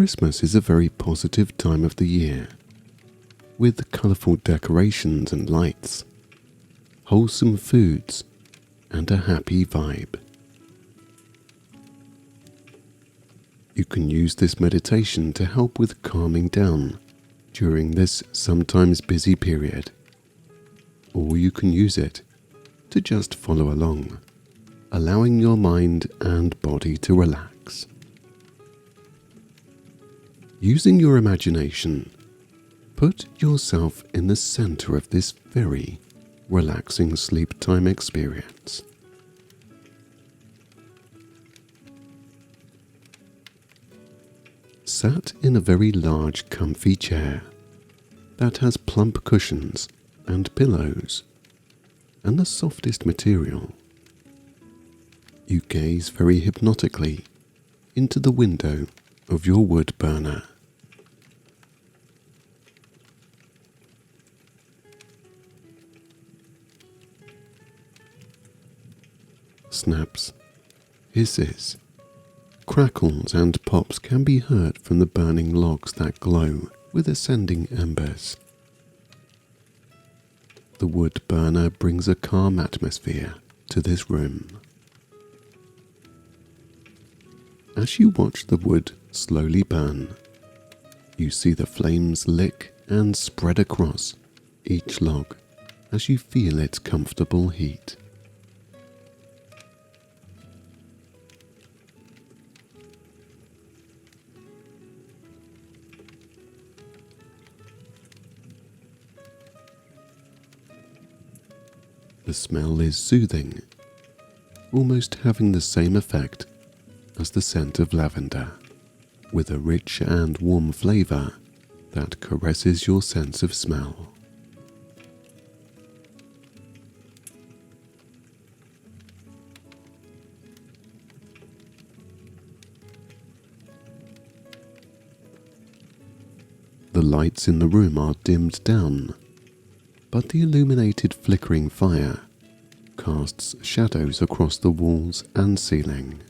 Christmas is a very positive time of the year, with colourful decorations and lights, wholesome foods, and a happy vibe. You can use this meditation to help with calming down during this sometimes busy period, or you can use it to just follow along, allowing your mind and body to relax. Using your imagination, put yourself in the center of this very relaxing sleep time experience. Sat in a very large comfy chair that has plump cushions and pillows and the softest material, you gaze very hypnotically into the window of your wood burner. Snaps, hisses, crackles and pops can be heard from the burning logs that glow with ascending embers. The wood burner brings a calm atmosphere to this room. As you watch the wood slowly burn, you see the flames lick and spread across each log as you feel its comfortable heat. The smell is soothing, almost having the same effect as the scent of lavender, with a rich and warm flavor that caresses your sense of smell. The lights in the room are dimmed down, but the illuminated flickering fire casts shadows across the walls and ceiling,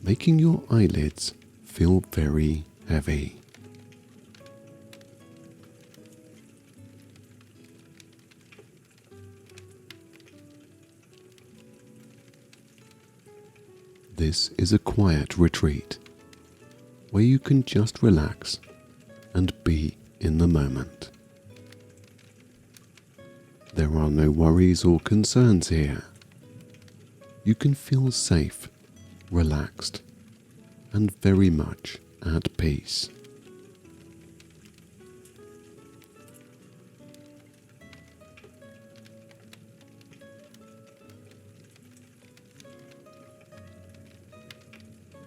making your eyelids feel very heavy. This is a quiet retreat where you can just relax and be in the moment. There are no worries or concerns here. You can feel safe, relaxed, and very much at peace.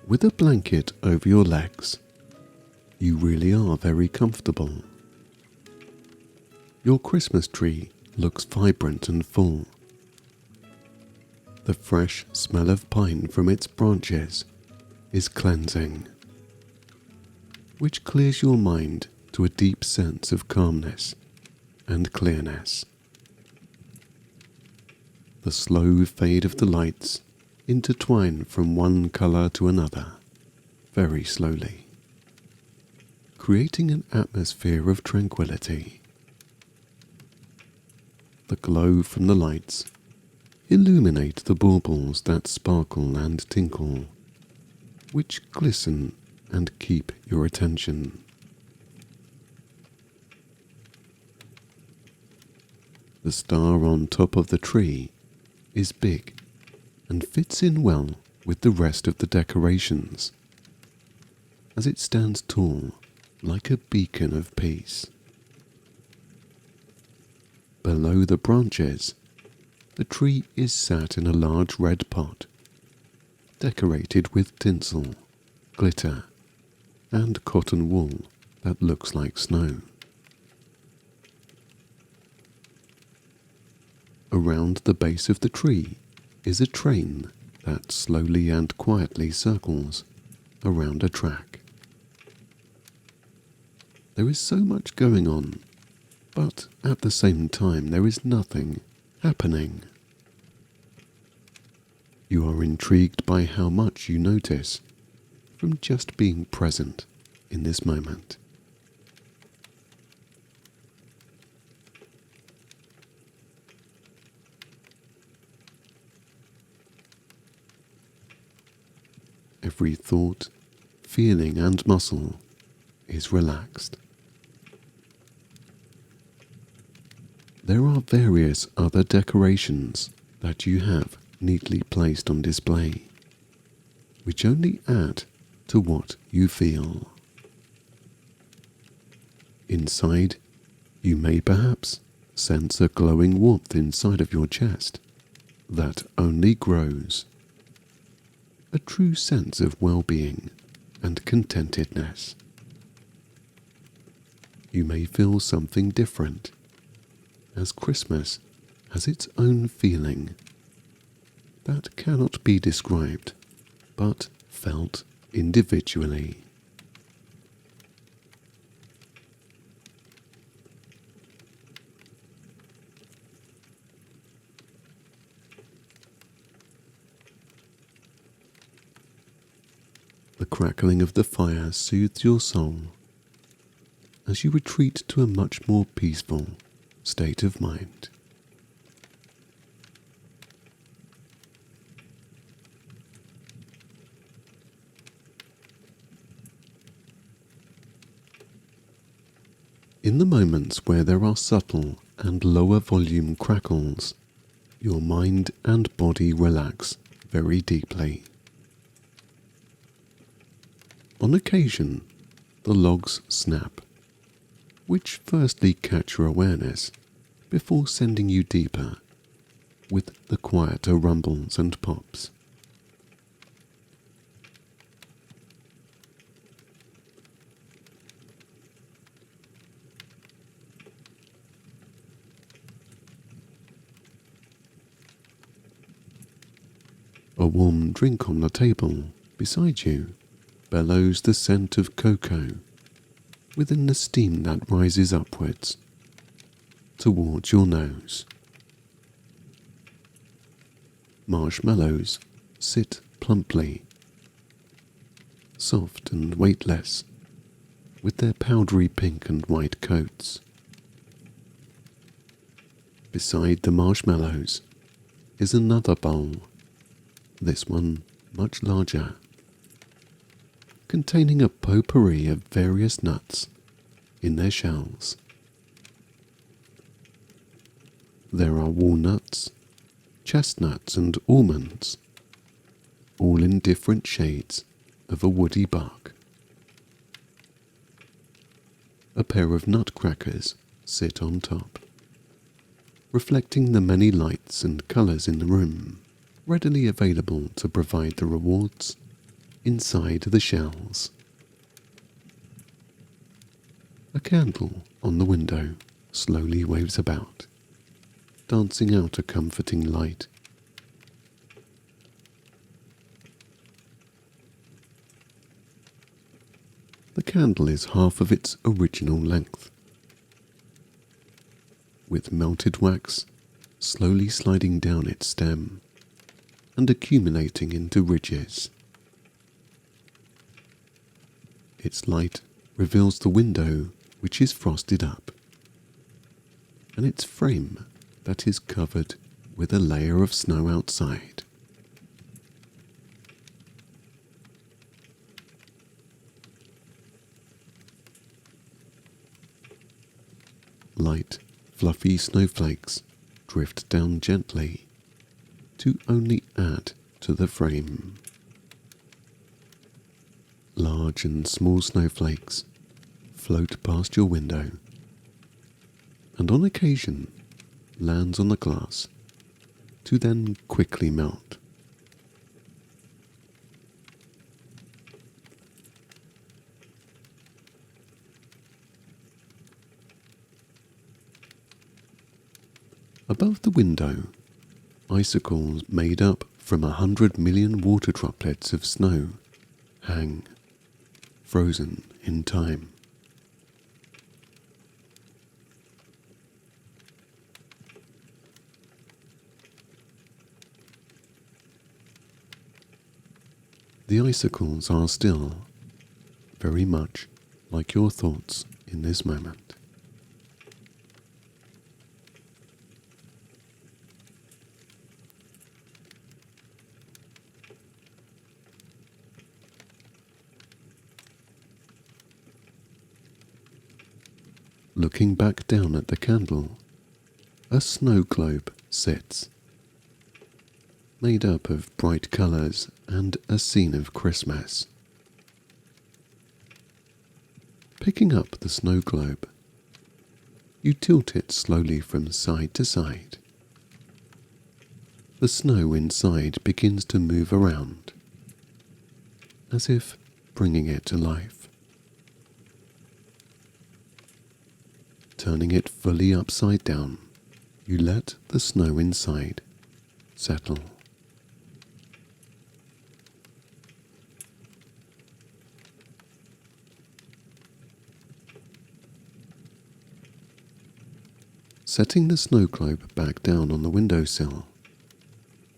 With a blanket over your legs, you really are very comfortable. Your Christmas tree looks vibrant and full. The fresh smell of pine from its branches is cleansing, which clears your mind to a deep sense of calmness and clearness. The slow fade of the lights intertwine from one color to another, very slowly, creating an atmosphere of tranquility. The glow from the lights illuminate the baubles that sparkle and tinkle, which glisten and keep your attention. The star on top of the tree is big and fits in well with the rest of the decorations, as it stands tall like a beacon of peace. Below the branches, the tree is sat in a large red pot, decorated with tinsel, glitter, and cotton wool that looks like snow. Around the base of the tree is a train that slowly and quietly circles around a track. There is so much going on, but at the same time there is nothing happening. You are intrigued by how much you notice from just being present in this moment. Every thought, feeling and muscle is relaxed. There are various other decorations that you have neatly placed on display, which only add to what you feel. Inside, you may perhaps sense a glowing warmth inside of your chest that only grows. A true sense of well-being and contentedness. You may feel something different, as Christmas has its own feeling that cannot be described, but felt individually. The crackling of the fire soothes your soul as you retreat to a much more peaceful state of mind. In the moments where there are subtle and lower volume crackles, your mind and body relax very deeply. On occasion, the logs snap, which firstly catch your awareness before sending you deeper with the quieter rumbles and pops. A warm drink on the table beside you bellows the scent of cocoa within the steam that rises upwards towards your nose. Marshmallows sit plumply, soft and weightless, with their powdery pink and white coats. Beside the marshmallows is another bowl, this one much larger, containing a potpourri of various nuts in their shells. There are walnuts, chestnuts and almonds, all in different shades of a woody bark. A pair of nutcrackers sit on top, reflecting the many lights and colours in the room, readily available to provide the rewards inside the shells. A candle on the window slowly waves about, dancing out a comforting light. The candle is half of its original length, with melted wax slowly sliding down its stem and accumulating into ridges. Its light reveals the window, which is frosted up, and its frame that is covered with a layer of snow outside. Light, fluffy snowflakes drift down gently to only add to the frame. Large and small snowflakes float past your window, and on occasion lands on the glass to then quickly melt. Above the window, icicles made up from 100 million water droplets of snow hang, frozen in time. The icicles are still, very much like your thoughts in this moment. Looking back down at the candle, a snow globe sits, made up of bright colours and a scene of Christmas. Picking up the snow globe, you tilt it slowly from side to side. The snow inside begins to move around, as if bringing it to life. Turning it fully upside down, you let the snow inside settle. Setting the snow globe back down on the windowsill,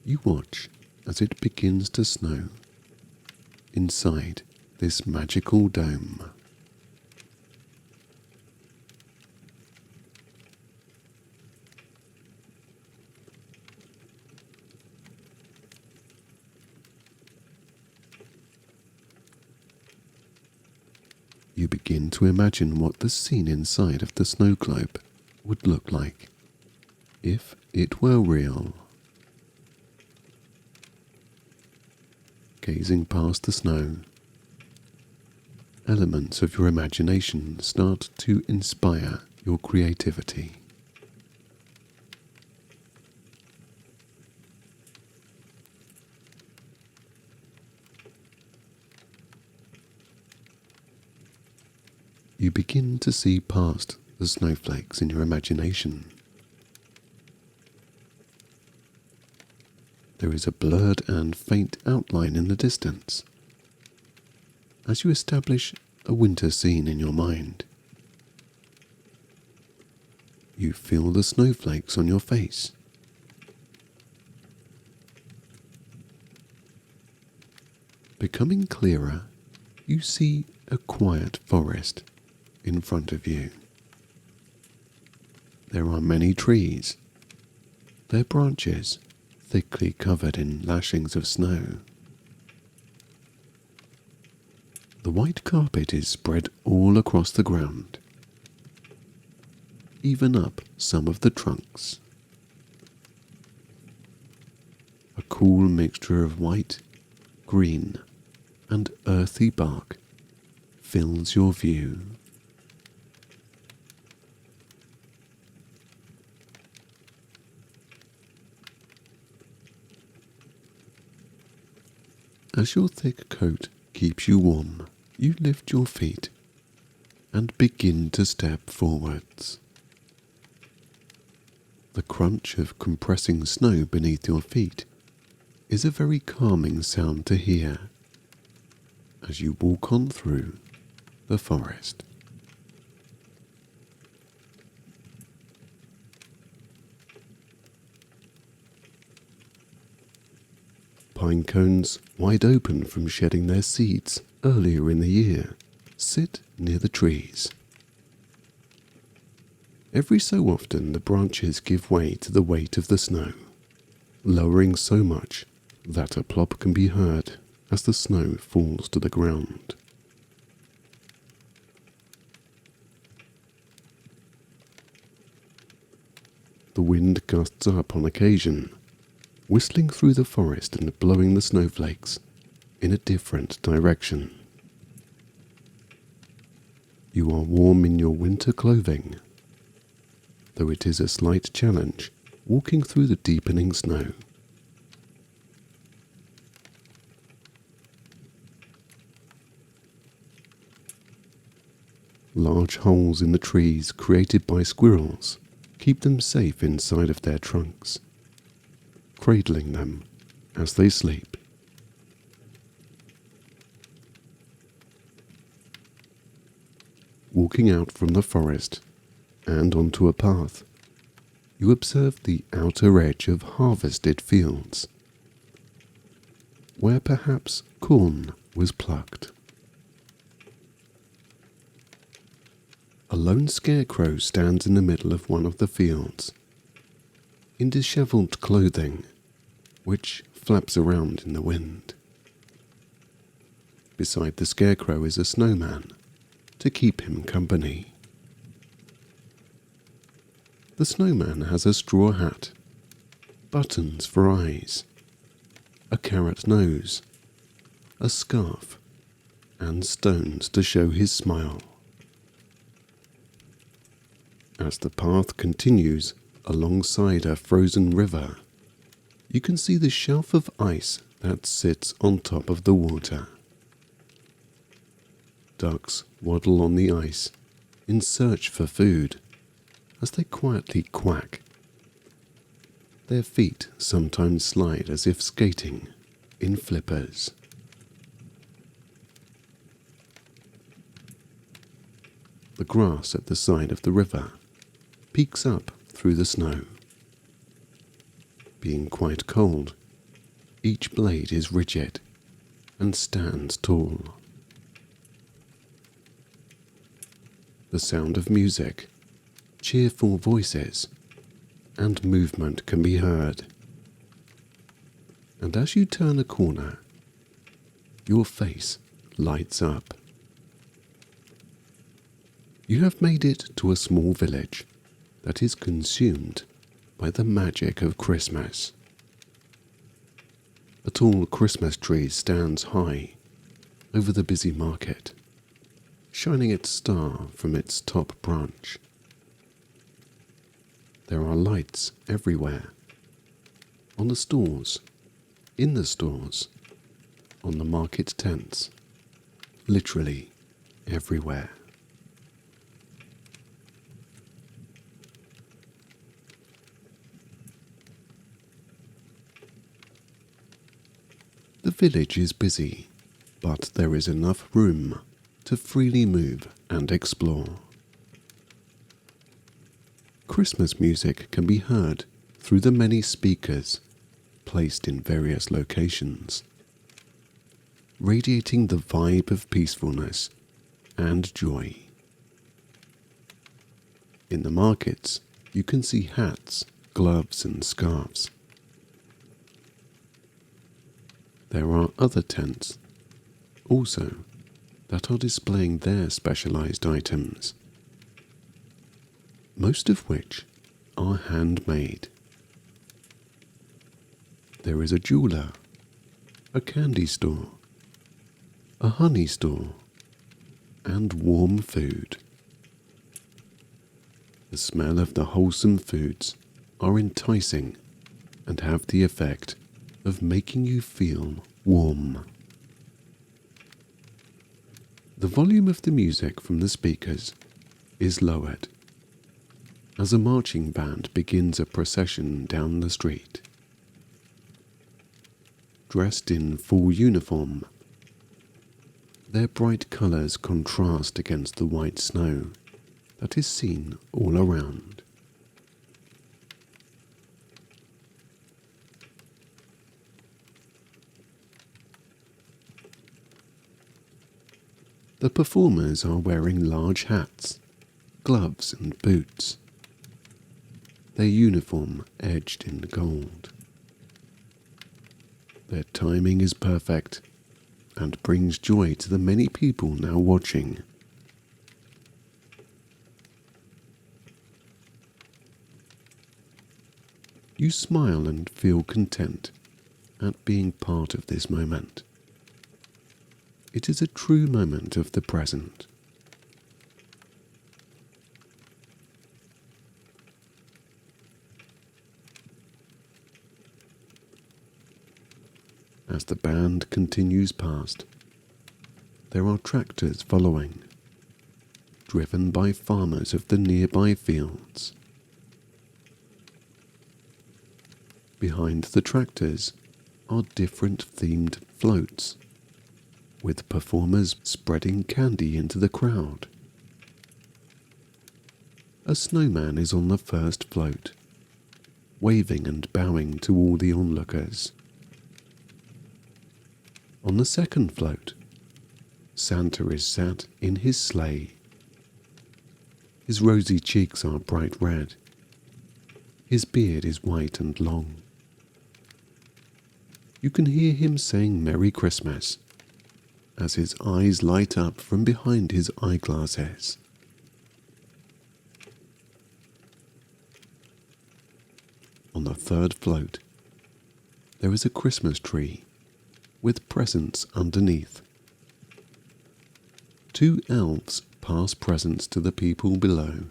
you watch as it begins to snow inside this magical dome. You begin to imagine what the scene inside of the snow globe would look like if it were real. Gazing past the snow, elements of your imagination start to inspire your creativity. You begin to see past the snowflakes in your imagination. There is a blurred and faint outline in the distance. As you establish a winter scene in your mind, you feel the snowflakes on your face. Becoming clearer, you see a quiet forest in front of you. There are many trees, their branches thickly covered in lashings of snow. The white carpet is spread all across the ground, even up some of the trunks. A cool mixture of white, green, and earthy bark fills your view. As your thick coat keeps you warm, you lift your feet and begin to step forwards. The crunch of compressing snow beneath your feet is a very calming sound to hear as you walk on through the forest. Pine cones, wide open from shedding their seeds earlier in the year, sit near the trees. Every so often the branches give way to the weight of the snow, lowering so much that a plop can be heard as the snow falls to the ground. The wind gusts up on occasion, whistling through the forest and blowing the snowflakes in a different direction. You are warm in your winter clothing, though it is a slight challenge walking through the deepening snow. Large holes in the trees created by squirrels keep them safe inside of their trunks, cradling them as they sleep. Walking out from the forest and onto a path, you observe the outer edge of harvested fields. where perhaps corn was plucked. A lone scarecrow stands in the middle of one of the fields, in dishevelled clothing, which flaps around in the wind. Beside the scarecrow is a snowman, to keep him company. The snowman has a straw hat, buttons for eyes, a carrot nose, a scarf, and stones to show his smile. As the path continues alongside a frozen river, you can see the shelf of ice that sits on top of the water. Ducks waddle on the ice in search for food as they quietly quack. Their feet sometimes slide as if skating in flippers. The grass at the side of the river peeks up through the snow. Being quite cold, each blade is rigid and stands tall. The sound of music, cheerful voices, and movement can be heard. And as you turn a corner, your face lights up. You have made it to a small village that is consumed by the magic of Christmas. A tall Christmas tree stands high over the busy market, shining its star from its top branch. There are lights everywhere, on the stores, in the stores, on the market tents, literally everywhere. The village is busy, but there is enough room to freely move and explore. Christmas music can be heard through the many speakers placed in various locations, radiating the vibe of peacefulness and joy. In the markets, you can see hats, gloves, and scarves. There are other tents, also, that are displaying their specialized items, most of which are handmade. There is a jeweler, a candy store, a honey store, and warm food. The smell of the wholesome foods are enticing and have the effect of making you feel warm. The volume of the music from the speakers is lowered as a marching band begins a procession down the street. Dressed in full uniform, their bright colours contrast against the white snow that is seen all around. The performers are wearing large hats, gloves and boots, their uniform edged in gold. Their timing is perfect and brings joy to the many people now watching. You smile and feel content at being part of this moment. It is a true moment of the present. As the band continues past, there are tractors following, driven by farmers of the nearby fields. Behind the tractors are different themed floats, with performers spreading candy into the crowd. A snowman is on the first float, waving and bowing to all the onlookers. On the second float, Santa is sat in his sleigh. His rosy cheeks are bright red. His beard is white and long. You can hear him saying Merry Christmas as his eyes light up from behind his eyeglasses. On the third float, there is a Christmas tree with presents underneath. Two elves pass presents to the people below,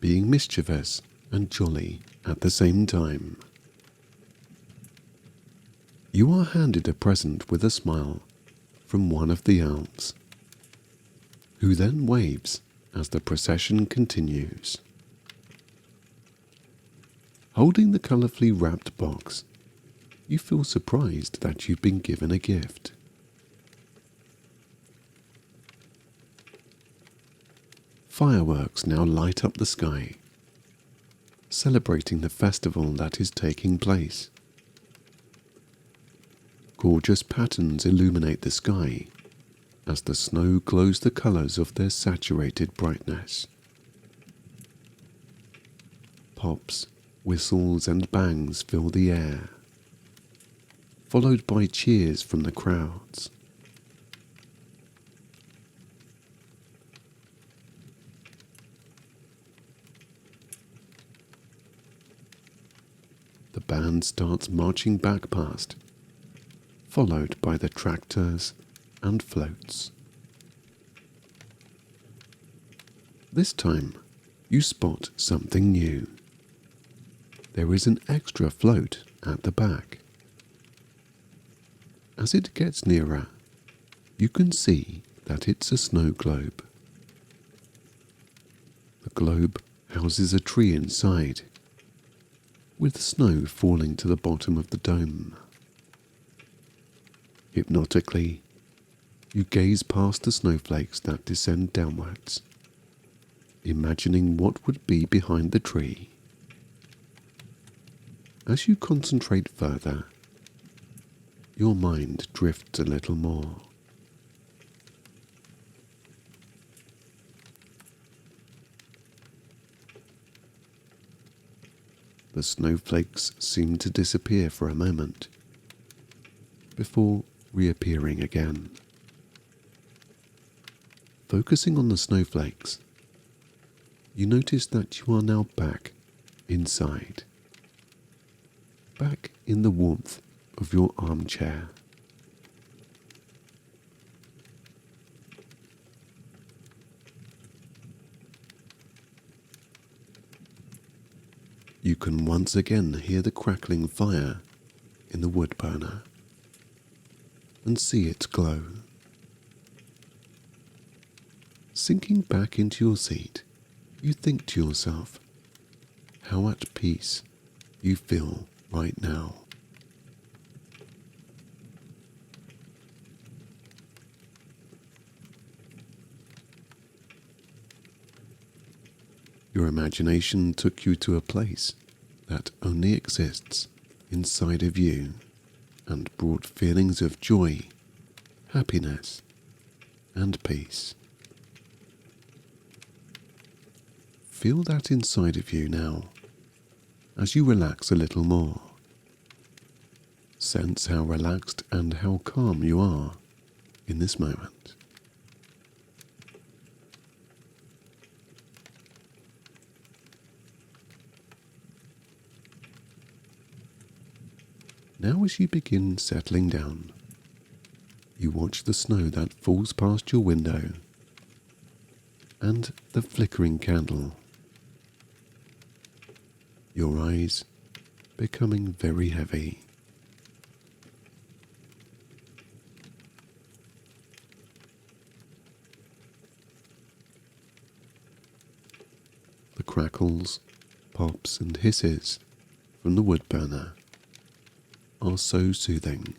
being mischievous and jolly at the same time. You are handed a present with a smile from one of the elves, who then waves as the procession continues. Holding the colourfully wrapped box, you feel surprised that you've been given a gift. Fireworks now light up the sky, celebrating the festival that is taking place. Gorgeous patterns illuminate the sky as the snow glows the colours of their saturated brightness. Pops, whistles and bangs fill the air, followed by cheers from the crowds. The band starts marching back past, followed by the tractors and floats. This time, you spot something new. There is an extra float at the back. As it gets nearer, you can see that it's a snow globe. The globe houses a tree inside, with snow falling to the bottom of the dome. Hypnotically, you gaze past the snowflakes that descend downwards, imagining what would be behind the tree. As you concentrate further, your mind drifts a little more. The snowflakes seem to disappear for a moment, before reappearing again. Focusing on the snowflakes, you notice that you are now back inside, back in the warmth of your armchair. You can once again hear the crackling fire in the wood burner and see it glow. Sinking back into your seat, you think to yourself how at peace you feel right now. Your imagination took you to a place that only exists inside of you and brought feelings of joy, happiness, and peace. Feel that inside of you now as you relax a little more. Sense how relaxed and how calm you are in this moment. Now as you begin settling down, you watch the snow that falls past your window and the flickering candle. Your eyes becoming very heavy. The crackles, pops and hisses from the wood burner are so soothing,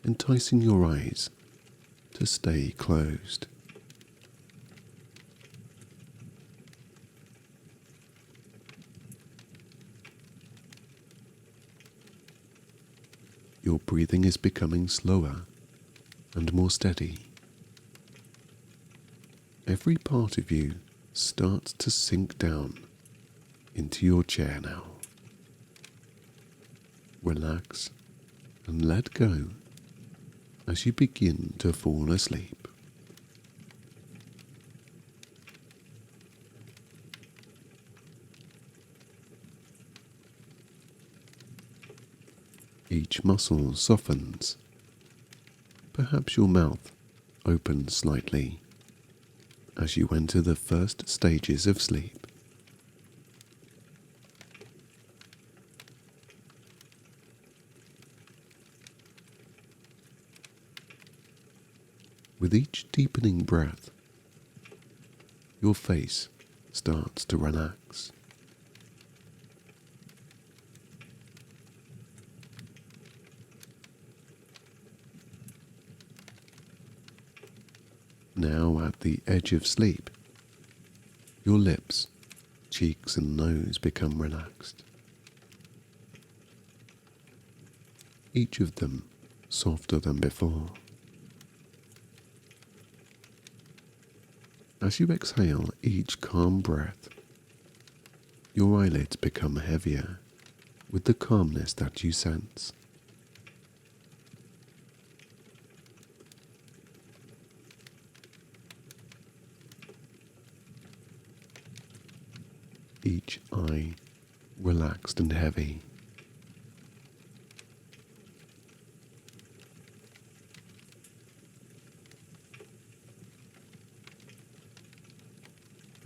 enticing your eyes to stay closed. your breathing is becoming slower and more steady. Every part of you starts to sink down into your chair now. Relax and let go as you begin to fall asleep. Each muscle softens. Perhaps your mouth opens slightly as you enter the first stages of sleep. With each deepening breath, your face starts to relax. Now at the edge of sleep, your lips, cheeks and nose become relaxed. Each of them softer than before. As you exhale each calm breath, your eyelids become heavier with the calmness that you sense. Each eye relaxed and heavy.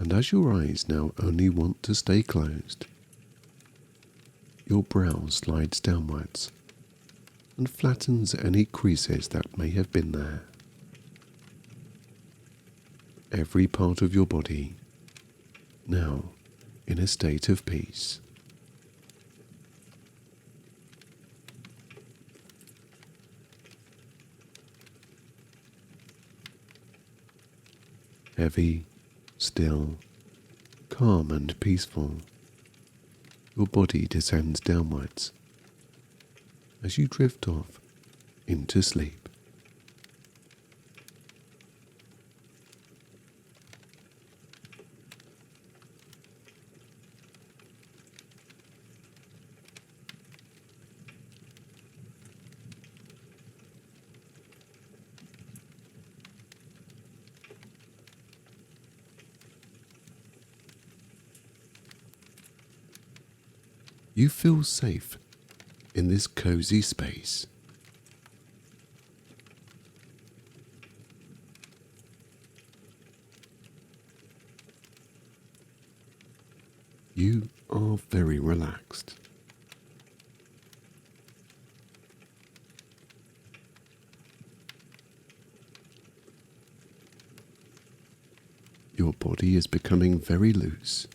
And as your eyes now only want to stay closed, your brow slides downwards and flattens any creases that may have been there. Every part of your body now in a state of peace. Heavy, still, calm and peaceful, your body descends downwards as you drift off into sleep. You feel safe in this cozy space. You are very relaxed. Your body is becoming very loose.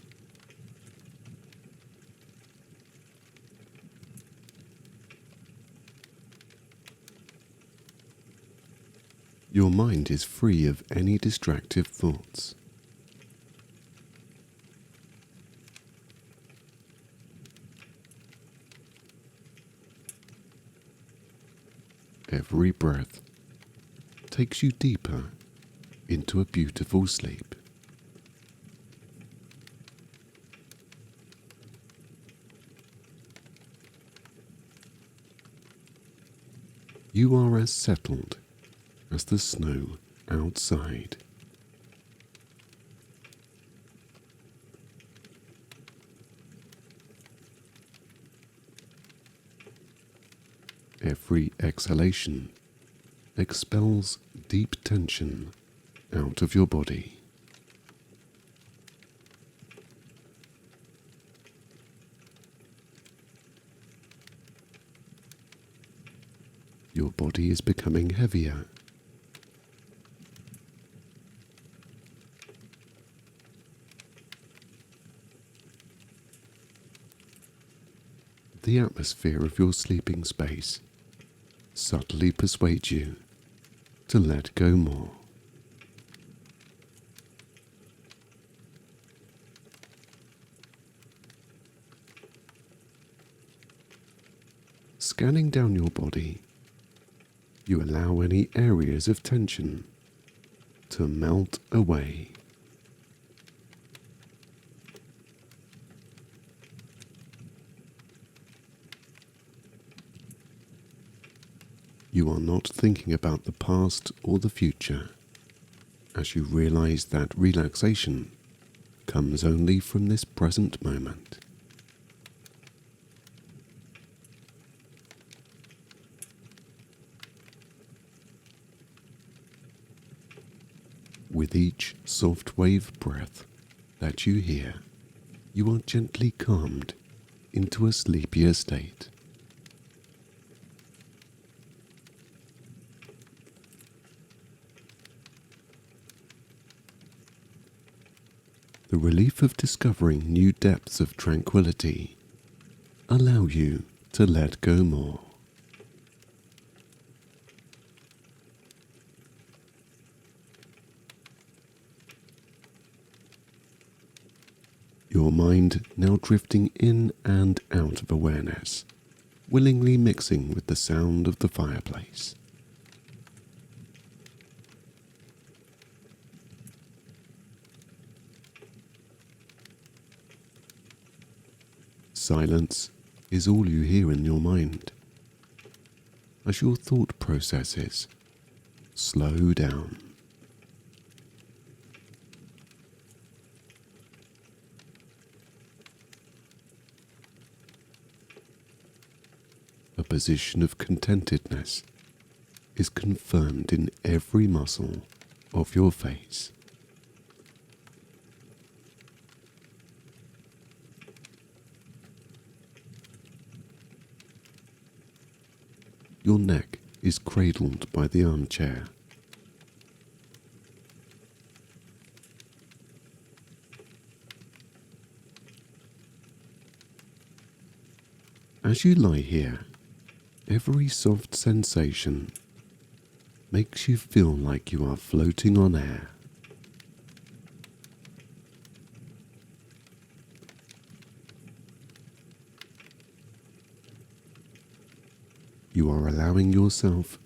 Your mind is free of any distractive thoughts. Every breath takes you deeper into a beautiful sleep. You are as settled as the snow outside. Every exhalation expels deep tension out of your body. Your body is becoming heavier. The atmosphere of your sleeping space subtly persuades you to let go more. Scanning down your body, you allow any areas of tension to melt away. You are not thinking about the past or the future, as you realize that relaxation comes only from this present moment. With each soft wave breath that you hear, you are gently calmed into a sleepier state. The relief of discovering new depths of tranquility allow you to let go more. Your mind now drifting in and out of awareness, willingly mixing with the sound of the fireplace. Silence is all you hear in your mind, as your thought processes slow down. A position of contentedness is confirmed in every muscle of your face. Your neck is cradled by the armchair. As you lie here, every soft sensation makes you feel like you are floating on air. You are allowing yourself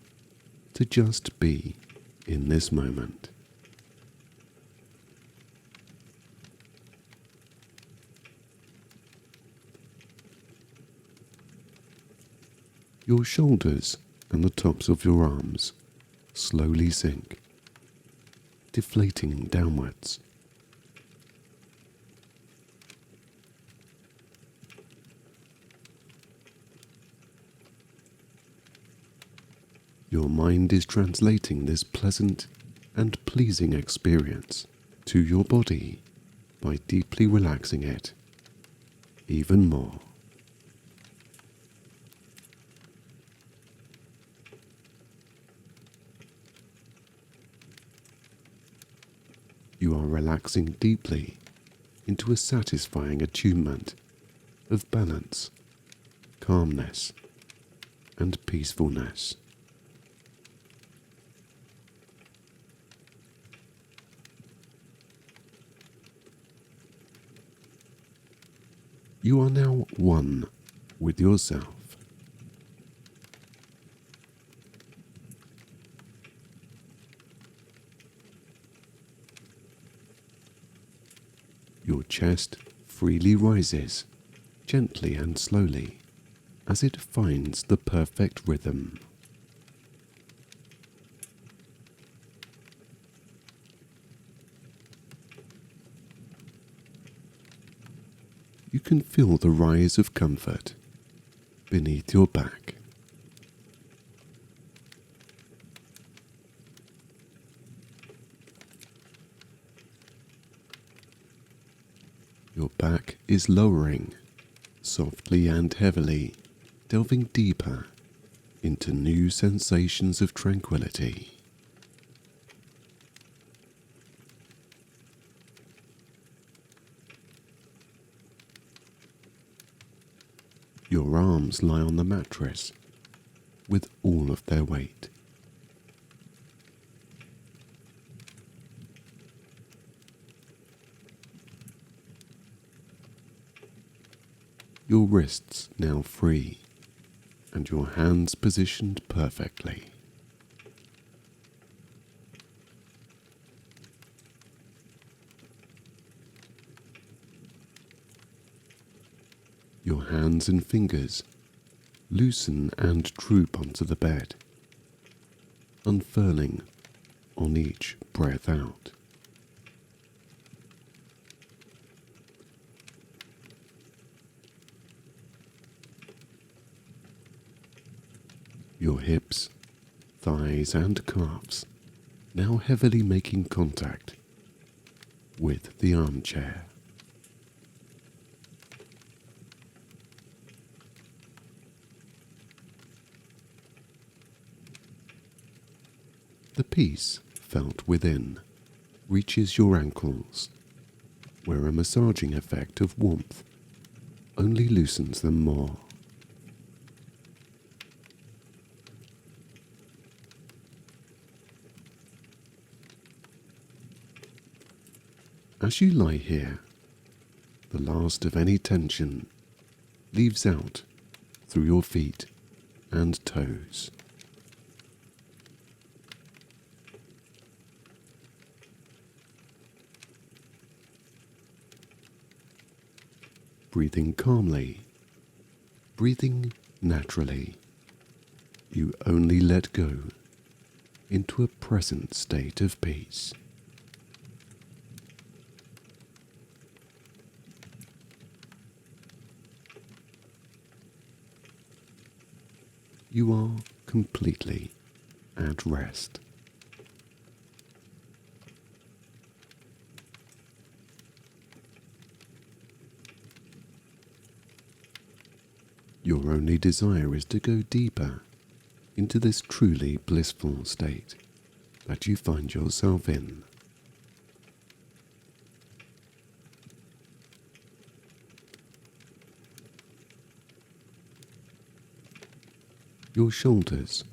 to just be in this moment. Your shoulders and the tops of your arms slowly sink, deflating downwards. Your mind is translating this pleasant and pleasing experience to your body by deeply relaxing it even more. You are relaxing deeply into a satisfying attunement of balance, calmness, and peacefulness. You are now one with yourself. Your chest freely rises, gently and slowly, as it finds the perfect rhythm. You can feel the rise of comfort beneath your back. Your back is lowering, softly and heavily, delving deeper into new sensations of tranquility. Your arms lie on the mattress with all of their weight. Your wrists now free and your hands positioned perfectly. Your hands and fingers loosen and droop onto the bed, unfurling on each breath out. Your hips, thighs and calves now heavily making contact with the armchair. The peace felt within reaches your ankles, where a massaging effect of warmth only loosens them more. As you lie here, the last of any tension leaves out through your feet and toes. Breathing calmly, breathing naturally, you only let go into a present state of peace. You are completely at rest. Your only desire is to go deeper into this truly blissful state that you find yourself in. Your shoulders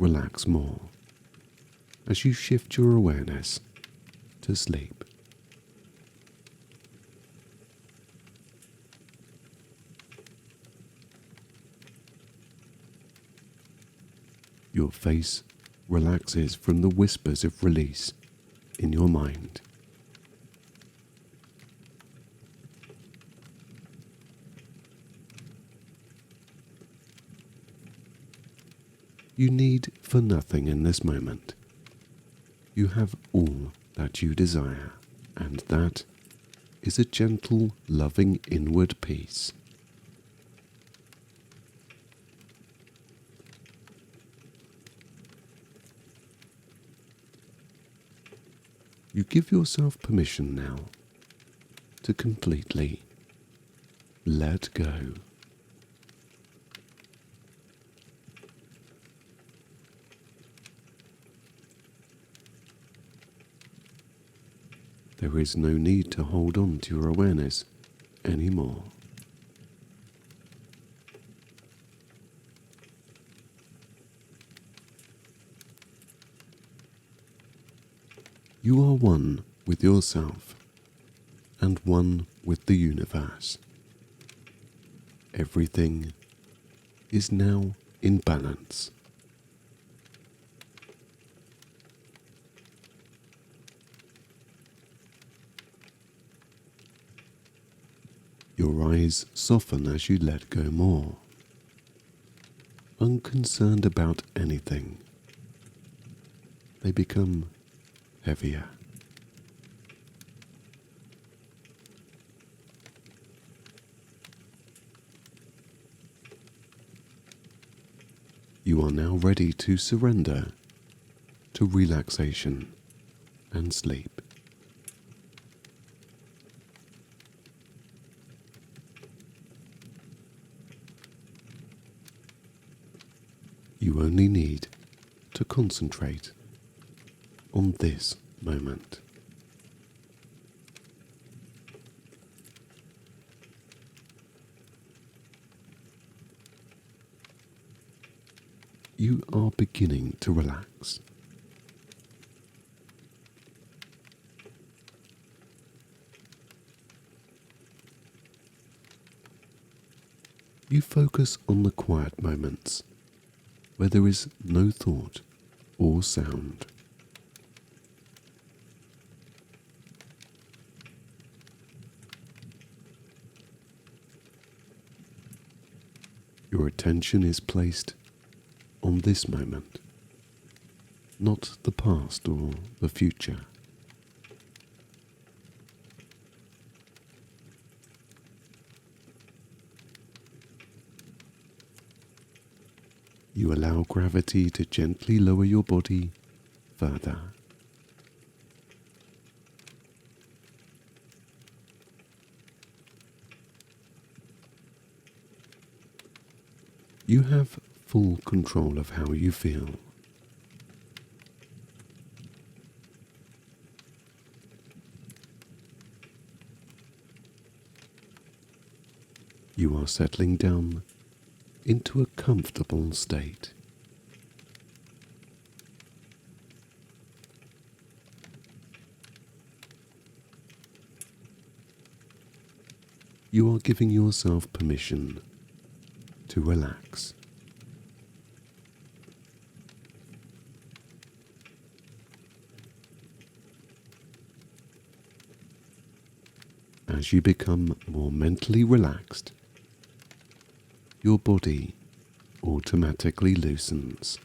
relax more as you shift your awareness to sleep. Your face relaxes from the whispers of release in your mind. You need for nothing in this moment. You have all that you desire, and that is a gentle, loving inward peace. You give yourself permission now to completely let go. There is no need to hold on to your awareness anymore. You are one with yourself and one with the universe. Everything is now in balance. Your eyes soften as you let go more, unconcerned about anything. They become heavier. You are now ready to surrender to relaxation and sleep. You only need to concentrate on this moment. You are beginning to relax. You focus on the quiet moments where there is no thought or sound. Your attention is placed on this moment, not the past or the future. You allow gravity to gently lower your body further. You have full control of how you feel. You are settling down into a comfortable state. You are giving yourself permission to relax. As you become more mentally relaxed, your body automatically loosens.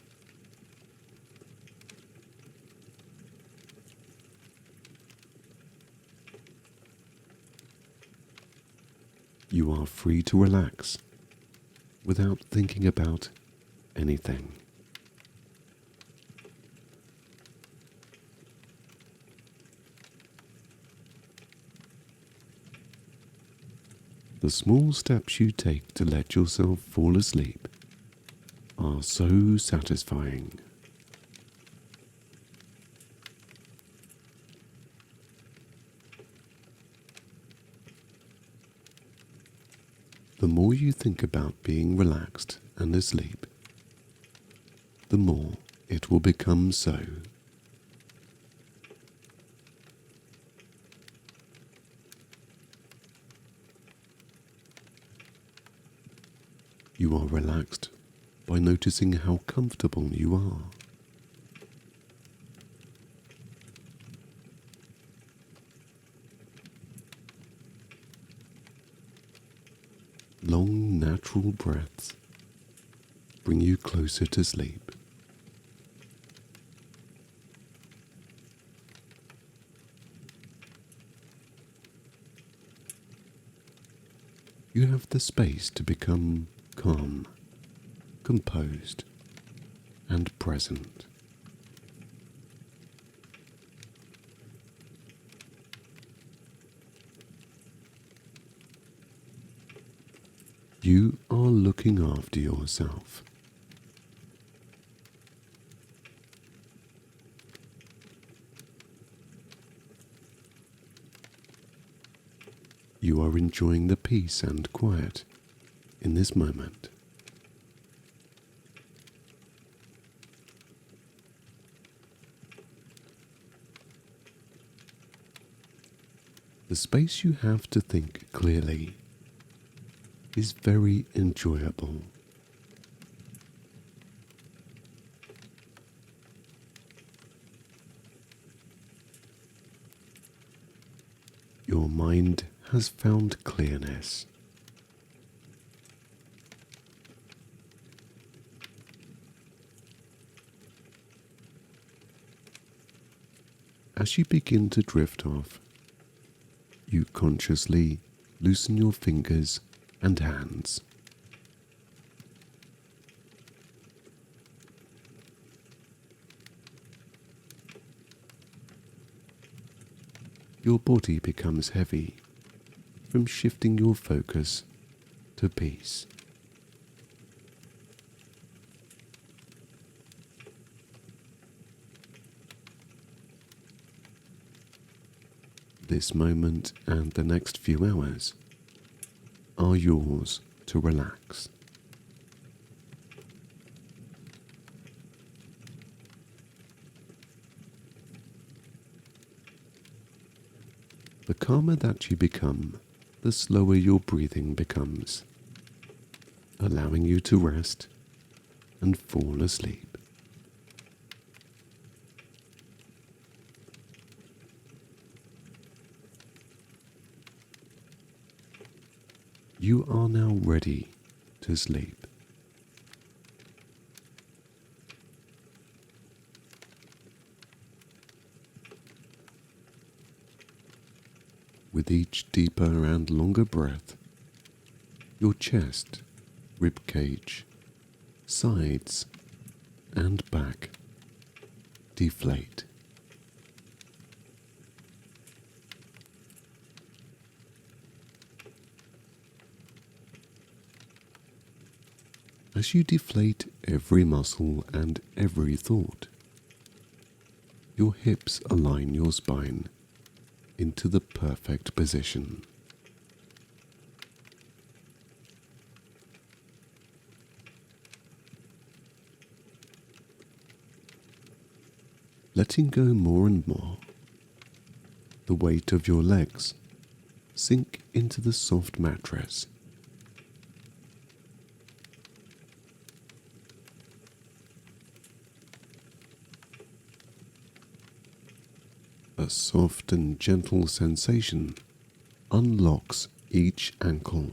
You are free to relax without thinking about anything. The small steps you take to let yourself fall asleep are so satisfying. The more you think about being relaxed and asleep, the more it will become so. You are relaxed by noticing how comfortable you are. Long, natural breaths bring you closer to sleep. You have the space to become calm, composed, and present. You are looking after yourself. You are enjoying the peace and quiet in this moment. The space you have to think clearly is very enjoyable. Your mind has found clearness. As you begin to drift off, you consciously loosen your fingers and hands. Your body becomes heavy from shifting your focus to peace. This moment and the next few hours are yours to relax. The calmer that you become, the slower your breathing becomes. allowing you to rest and fall asleep. You are now ready to sleep. With each deeper and longer breath, your chest, rib cage, sides, and back deflate. As you deflate every muscle and every thought, your hips align your spine into the perfect position. Letting go more and more, the weight of your legs sink into the soft mattress. A soft and gentle sensation unlocks each ankle,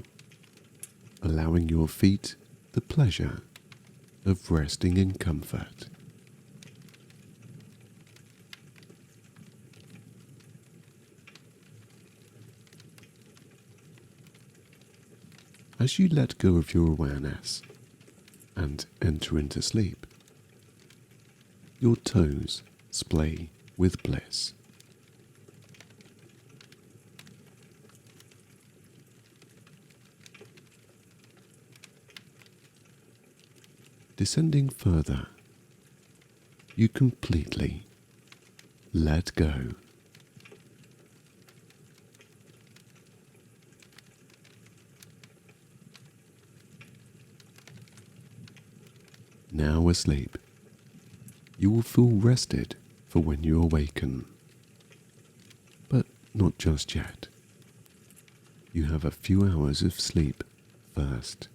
allowing your feet the pleasure of resting in comfort. As you let go of your awareness and enter into sleep, your toes splay with bliss. Descending further, you completely let go. Now asleep, you will feel rested for when you awaken. But not just yet. You have a few hours of sleep first.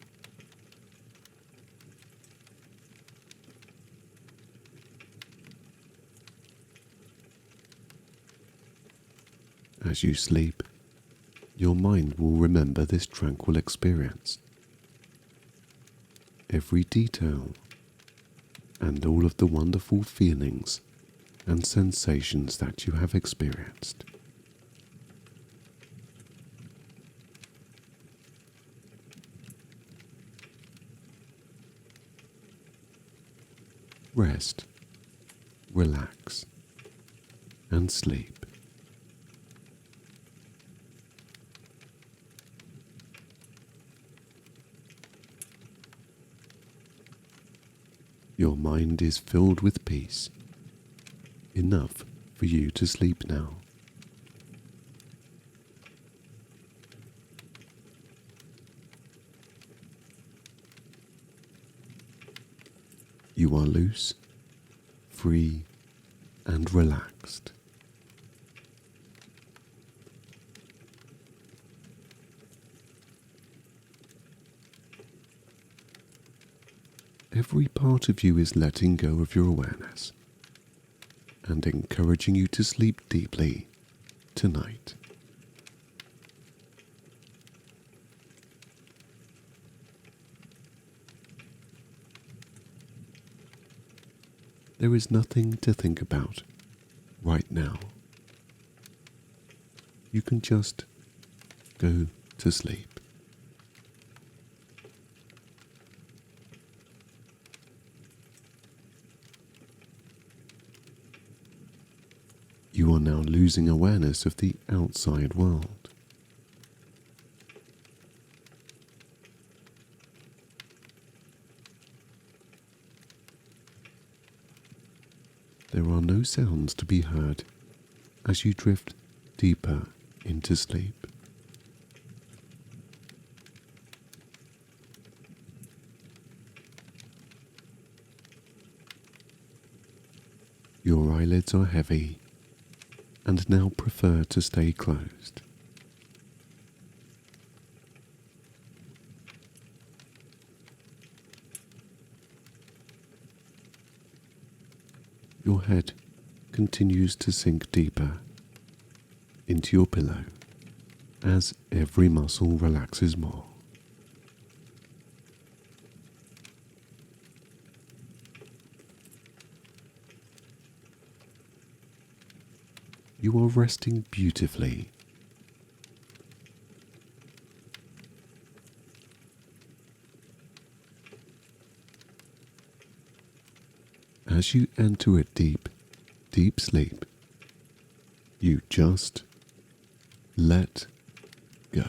As you sleep, your mind will remember this tranquil experience. Every detail and all of the wonderful feelings and sensations that you have experienced. Rest, relax, and sleep. Your mind is filled with peace, enough for you to sleep now. You are loose, free, and relaxed. Every part of you is letting go of your awareness and encouraging you to sleep deeply tonight. There is nothing to think about right now. You can just go to sleep. You are now losing awareness of the outside world. There are no sounds to be heard as you drift deeper into sleep. Your eyelids are heavy and now prefer to stay closed. Your head continues to sink deeper into your pillow as every muscle relaxes more. You are resting beautifully. As you enter a deep, deep sleep, you just let go.